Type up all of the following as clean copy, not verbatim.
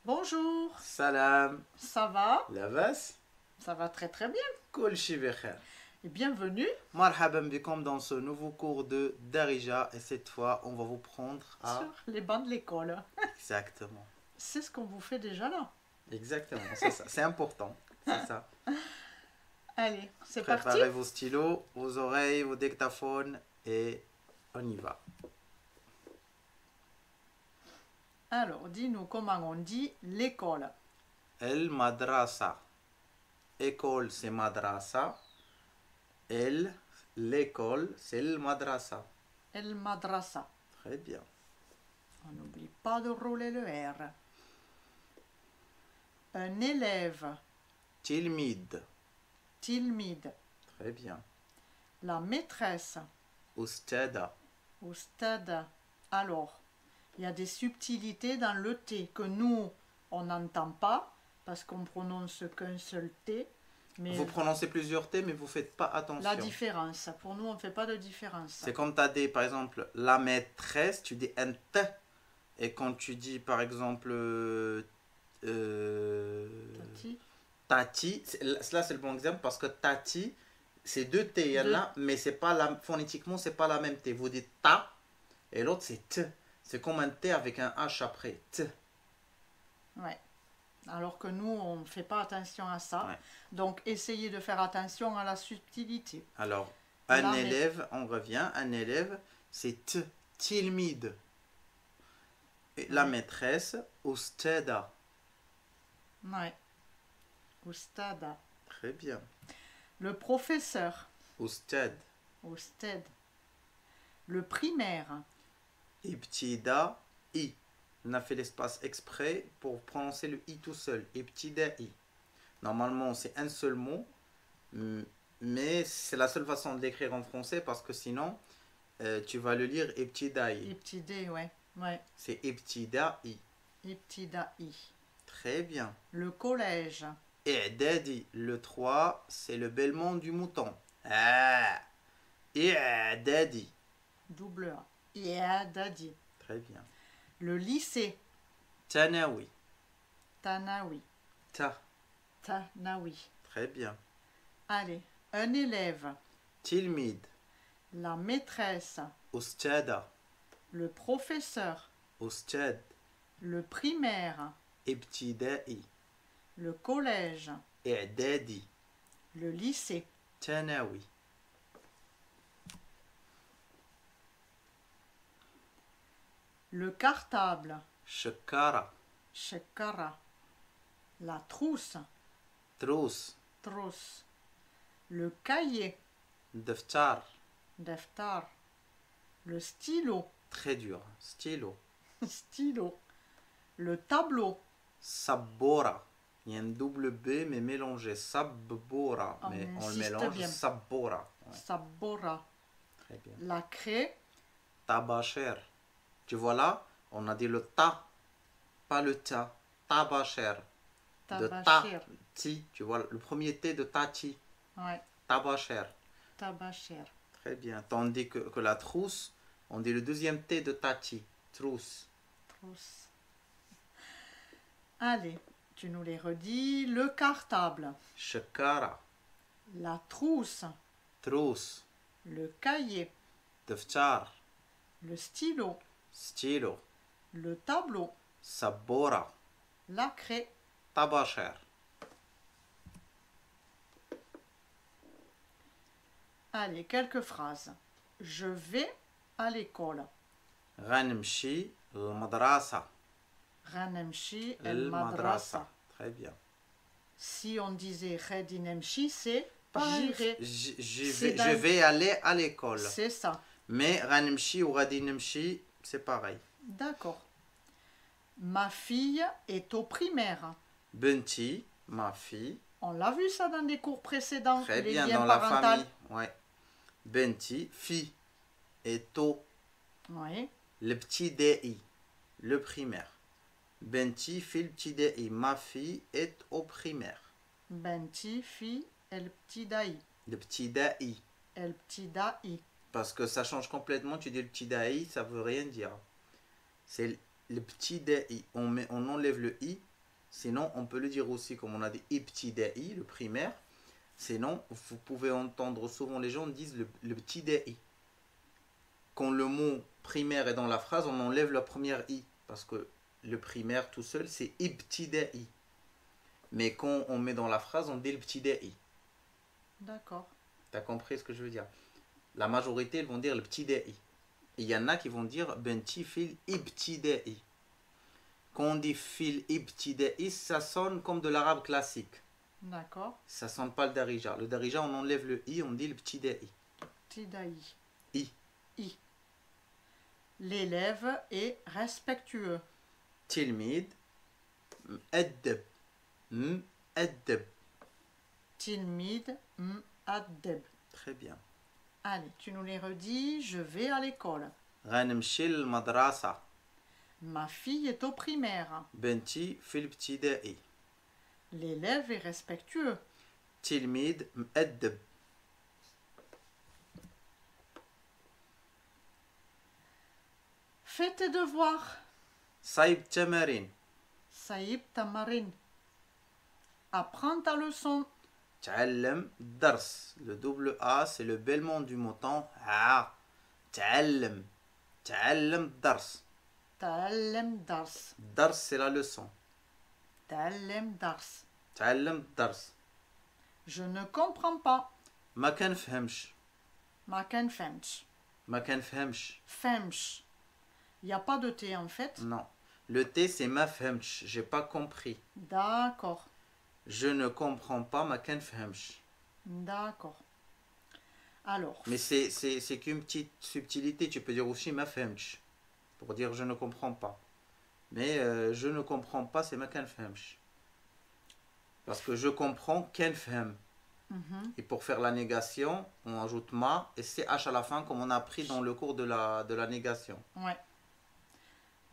Bonjour, Salam, ça va? labas, Ça va très très bien. kol shi bekhair. Et bienvenue Marhaban bikom dans ce nouveau cours de Darija et cette fois on va vous prendre à... sur les bancs de l'école. Exactement, C'est ce qu'on vous fait déjà là. exactement, c'est ça, c'est important, c'est ça. Allez, c'est parti. Préparez vos stylos, vos oreilles, vos dictaphones et on y va. Alors, dis-nous comment on dit l'école. El madrasa, école c'est madrasa, l'école c'est le madrasa. El madrasa. Très bien. On n'oublie pas de rouler le R. Un élève, Tilmid, tilmide. très bien. La maîtresse, Ustada, oustada. Alors, il y a des subtilités dans le T que nous, on n'entend pas parce qu'on prononce qu'un seul T. Mais vous prononcez plusieurs T mais vous faites pas attention. la différence, pour nous, on ne fait pas de différence. C'est comme tu as dit, par exemple, la maîtresse, tu dis un T. Et quand tu dis, par exemple, Tati. Tati, là c'est le bon exemple parce que Tati, c'est deux T, il y en a, mais c'est pas la, phonétiquement, c'est pas la même T. Vous dites Ta, et l'autre c'est T. C'est comme un T avec un H après. T. Ouais. Alors que nous, on ne fait pas attention à ça. Ouais. Donc, essayez de faire attention à la subtilité. Alors, un Là, élève, on revient, un élève, c'est T, tilmide. Et la maîtresse, Ustada. Ouais. Oustada. Très bien. Le professeur. Ustad. Ousted. Le primaire. Ibtida I. On a fait l'espace exprès pour prononcer le I tout seul. Ibtida I. Normalement, c'est un seul mot, mais c'est la seule façon de l'écrire en français parce que sinon, tu vas le lire Ibtidaï. Ibtidé, ouais. Ouais. C'est Ibtidaï. Ibtidaï. Très bien. Le collège. I'dadi. Le 3, c'est le bêlement du mouton. Ah. I'dadi. Double A. Iadadi. Très bien. Le lycée. Tanawi. Tanawi. Ta. Tanawi. Très bien. Allez, un élève. Tilmid. La maîtresse. Ustada. Le professeur. Ustad. Le primaire. Ibtida'i. Le collège. I'dadi. Le lycée. Tanawi. Le cartable. Shakara. Shekara. La trousse. Trous. Trousse. Le cahier. Daftar. Deftar. Le stylo. Très dur. Stylo. Stylo. Le tableau. Sabbora. Il y a un double B mais mélangé. Sabbora. Mais on le insiste mélange. bien. Sabbora. Ouais, Sabora. très bien. La craie. Tabacher. Tu vois là, on a dit le ta, pas le ta. Tabacher. De ta, Tabachir. ti. Tu vois le premier T de tati. Ouais. Tabacher. Tabachir. Très bien. Tandis que la trousse, on dit le deuxième T de tati. Trousse. Trousse. Allez, tu nous les redis. Le cartable. Shakara. La trousse. Trousse. Le cahier. Daftar. Le stylo. Stylo. Le tableau. Sabbora. La craie. Tabacher. Allez, quelques phrases. Je vais à l'école. غنمشي المدرسة. Ranemshi el madrasa. Très bien. Si on disait Redinemshi, c'est Pareil, j'irai. je vais aller à l'école. C'est ça. Mais غنمشي ou غادي c'est pareil. D'accord. Ma fille est au primaire. Benti, ma fille. On l'a vu ça dans des cours précédents. Très les bien, liens dans la parentaux. famille. Ouais. Benti, fille. Et to, Oui. le petit DI, le primaire. Benti, fille, le petit DI. Ma fille est au primaire. Benti, fille, el petit daï. Le petit DI. El petit daï. Parce que ça change complètement. Tu dis le petit DI, ça veut rien dire. C'est le petit DI. On enlève le I Sinon, on peut le dire aussi, comme on a dit, ibtida'i, le primaire. Sinon, vous pouvez entendre souvent les gens disent le petit i. Quand le mot primaire est dans la phrase, on enlève la première i. Parce que le primaire tout seul, c'est ibtida'i. Mais quand on met dans la phrase, on dit le petit i. D'accord. Tu as compris ce que je veux dire? La majorité, ils vont dire le petit i. Et il y en a qui vont dire benti fil ibtida'i. Quand on dit fil ibtida'i, ça sonne comme de l'arabe classique. D'accord. Ça sonne pas le darija. Le darija, on enlève le i, on dit le petit i. Tidaï. I. I. L'élève est respectueux. Tilmid, m'addab. M'addab. Tilmid m'addeb. Très bien. Allez, tu nous les redis. Je vais à l'école. Ghanmshil madrasa. Ma fille est au primaire. Benti fil ibtida'i. L'élève est respectueux. Tilmid m'addab. Fais tes devoirs. Saïb tamarin. Saïb tamarin. Apprends ta leçon. تعلم درس. Le double A, c'est le bêlement du mouton. Ah. تعلم. تعلم درس. Ta'allem dars. Dars, c'est la leçon. Ta'allem dars. تعلم درس. Je ne comprends pas. ما كنفهمش. Ma kenfemch. ما كنفهمش. Femch. Il n'y a pas de T en fait. Non. Le T, c'est ma فهمتش. J'ai pas compris. D'accord. Je ne comprends pas ما كنفهمش. D'accord. Alors. Mais c'est qu'une petite subtilité. Tu peux dire aussi ما فهمتش. Pour dire je ne comprends pas. Mais je ne comprends pas, c'est ما كنفهمش. Parce que je comprends كنفهم. Et pour faire la négation, on ajoute ma et ch à la fin, comme on a appris dans le cours de la négation. Ouais.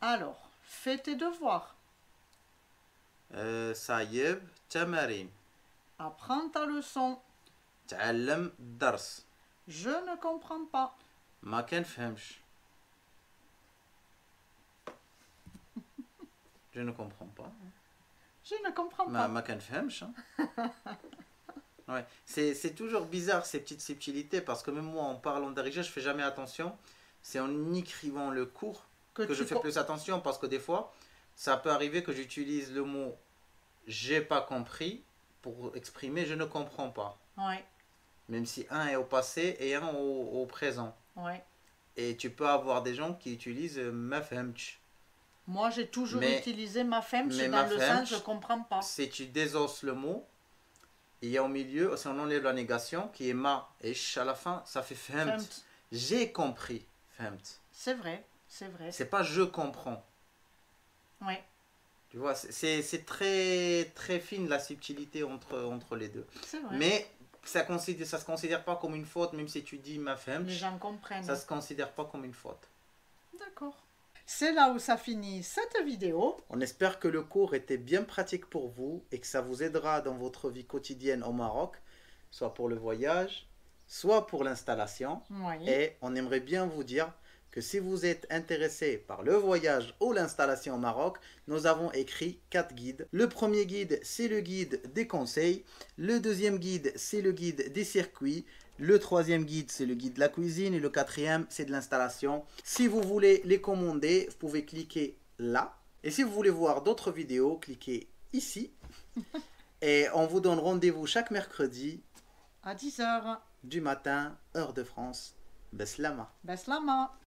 Alors, fais tes devoirs. Saïb tamarin. Apprends ta leçon. تعلم درس. Je ne comprends pas. ما كنفهمش. Je ne comprends pas. Je ne comprends pas. ما كنفهمش. Ouais. C'est toujours bizarre ces petites subtilités parce que même moi en parlant d'Arija je fais jamais attention. C'est en écrivant le cours que je fais plus attention parce que des fois ça peut arriver que j'utilise le mot j'ai pas compris pour exprimer je ne comprends pas. Ouais. Même si un est au passé et un au présent. Ouais. Et tu peux avoir des gens qui utilisent ma fahmtch. Moi j'ai toujours utilisé ma femche mais dans ma le femche, sens je comprends pas. Si tu désosses le mot, il y a au milieu, si on enlève la négation qui est ma et ch à la fin, ça fait fahmt. J'ai compris. Fahmt. C'est vrai, c'est vrai. C'est pas je comprends. Ouais. Tu vois, c'est très très fine la subtilité entre les deux. C'est vrai. Mais ça se considère pas comme une faute, même si tu dis ma fahmt. Les gens comprennent. Ça se considère pas comme une faute. D'accord. C'est là où ça finit cette vidéo. On espère que le cours était bien pratique pour vous et que ça vous aidera dans votre vie quotidienne au Maroc, soit pour le voyage, soit pour l'installation. Oui. Et on aimerait bien vous dire que si vous êtes intéressé par le voyage ou l'installation au Maroc, nous avons écrit 4 guides. Le premier guide, c'est le guide des conseils. Le deuxième guide, c'est le guide des circuits. Le troisième guide, c'est le guide de la cuisine. Et le quatrième, c'est de l'installation. Si vous voulez les commander, vous pouvez cliquer là. Et si vous voulez voir d'autres vidéos, cliquez ici. Et on vous donne rendez-vous chaque mercredi à 10h. du matin, heure de France. Beslama. Beslama.